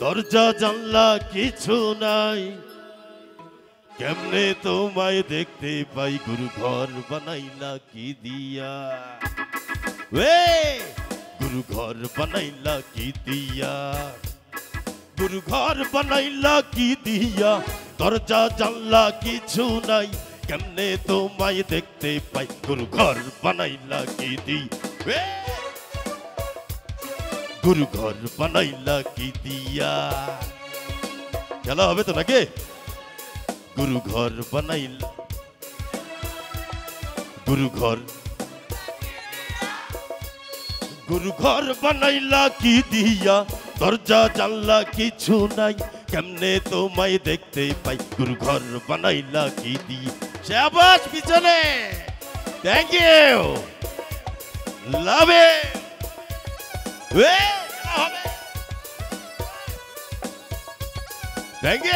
দরজা জানলা কিছু নাই, কেমনে তোমায় দেখতে পাই, গুরু ঘর বানাইলা কি দিয়া, ওয়ে গুরু ঘর বানাইলা কি দিয়া, গুরু ঘর বানাইলা কি দিয়া, দরজা জানলা কিছু নাই, কেমনে তোমায় দেখতে পাই, গুরু ঘর বানাইলা কি দিয়া, গুরু ঘর বানাইলা কি দিয়া। খেলা হবে তো নাকি? গুরু ঘর বানাইলা, গুরু ঘর, গুরু ঘর বানাইলা কি দিয়া, দরজা জানলা কিছু নাই, কেমনে তোমায় দেখতে পাই, গুরু ঘর বানাইলা কি দিয়া। শাবাশ পিছনে, thank you, love it. Thank you.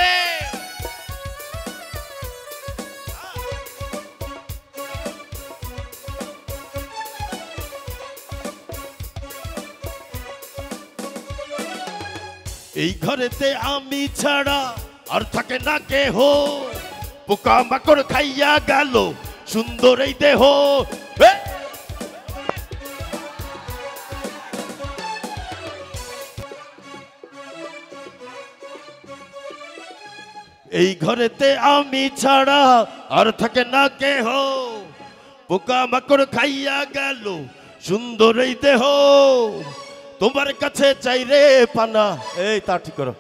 এই ঘরেতে আমি ছাড়া আর থাকে না কেহ, পোকা মাকড় খাইয়া গেল সুন্দর এই দেহ। এই ঘরেতে আমি ছাড়া আর থাকে না কেহ, পোকা মাকড় খাইয়া গেল সুন্দর এই দেহ। তোমার কাছে চাই রে পানা, এই তা ঠিক করো।